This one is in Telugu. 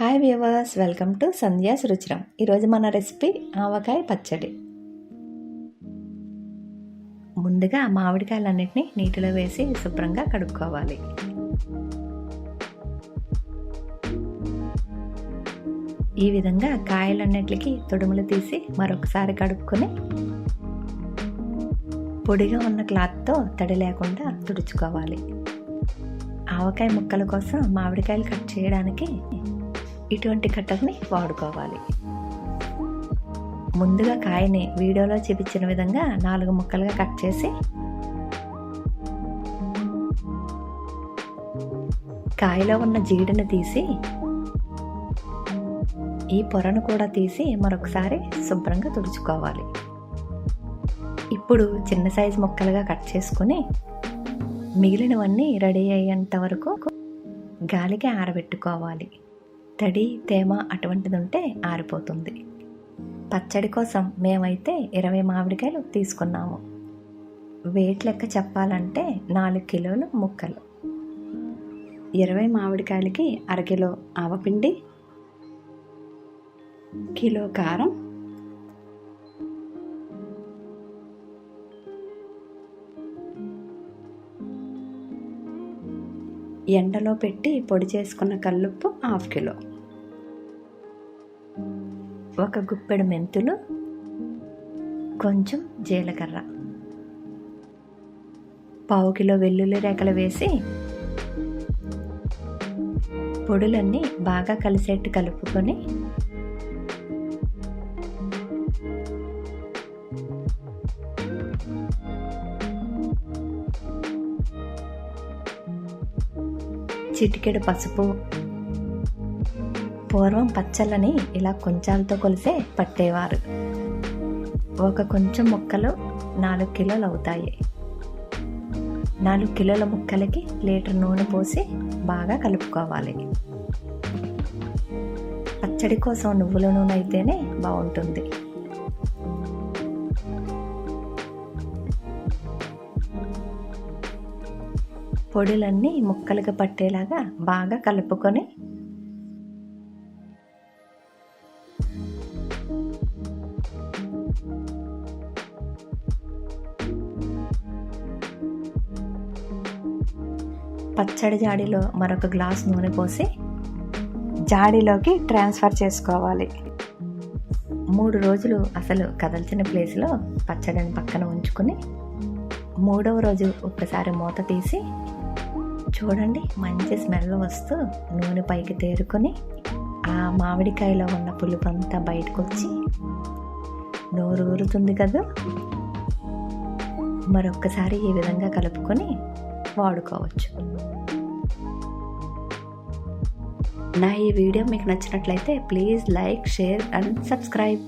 Hi viewers, welcome to Sandhya's Ruchiram. ఈరోజు మన రెసిపీ ఆవకాయ పచ్చడి. ముందుగా మామిడికాయలన్నిటిని నీటిలో వేసి శుభ్రంగా కడుక్కోవాలి. ఈ విధంగా కాయలన్నిటికి తొడుములు తీసి మరొకసారి కడుక్కొని పొడిగా ఉన్న క్లాత్తో తడి లేకుండా తుడుచుకోవాలి. ఆవకాయ ముక్కల కోసం మామిడికాయలు కట్ చేయడానికి ఇటువంటి కట్టర్ని వాడుకోవాలి. ముందుగా కాయని వీడియోలో చూపించిన విధంగా 4 ముక్కలుగా కట్ చేసి కాయలో ఉన్న జీడిని తీసి ఈ పొరను కూడా తీసి మరొకసారి శుభ్రంగా తుడుచుకోవాలి. ఇప్పుడు చిన్న సైజు ముక్కలుగా కట్ చేసుకుని మిగిలినవన్నీ రెడీ అయ్యేంత వరకు గాలికి ఆరబెట్టుకోవాలి. తడి తేమ అటువంటిది ఉంటే ఆరిపోతుంది. పచ్చడి కోసం మేమైతే 20 మామిడికాయలు తీసుకున్నాము. వెయిట్ లెక్క చెప్పాలంటే 4 కిలోలు ముక్కలు. 20 మామిడికాయలకి అరకిలో ఆవపిండి, కిలో కారం, ఎండలో పెట్టి పొడి చేసుకున్న కల్లుప్పు 1/2 కిలో, 1 గుప్పెడు మెంతులు, కొంచెం జీలకర్ర, 1/2 కిలో వెల్లుల్లి రేకలు వేసి పొడులన్నీ బాగా కలిసేట్టు కలుపుకొని చిటికెడు పసుపు. పూర్వం పచ్చళ్ళని ఇలా కొంచాలతో కొలిసే పట్టేవారు. ఒక కొంచెం ముక్కలు 4 కిలోలు అవుతాయి. 4 కిలోల ముక్కలకి లీటర్ నూనె పోసి బాగా కలుపుకోవాలి. పచ్చడి కోసం నువ్వుల నూనె అయితేనే బాగుంటుంది. పొడులన్నీ ముక్కలుగా పట్టేలాగా బాగా కలుపుకొని పచ్చడి జాడీలో మరొక గ్లాస్ నూనె పోసి జాడీలోకి ట్రాన్స్ఫర్ చేసుకోవాలి. 3 రోజులు అసలు కదల్చిన ప్లేస్లో పచ్చడిని పక్కన ఉంచుకుని 3వ రోజు ఒక్కసారి మూత తీసి చూడండి, మంచి స్మెల్ వస్తూ నూనె పైకి తేరుకొని ఆ మామిడికాయలో ఉన్న పులుపంతా బయటకు వచ్చి నోరు ఊరుతుంది కదా. మరొక్కసారి ఈ విధంగా కలుపుకొని వాడుకోవచ్చు. నా ఈ వీడియో మీకు నచ్చినట్లయితే please like, share and subscribe.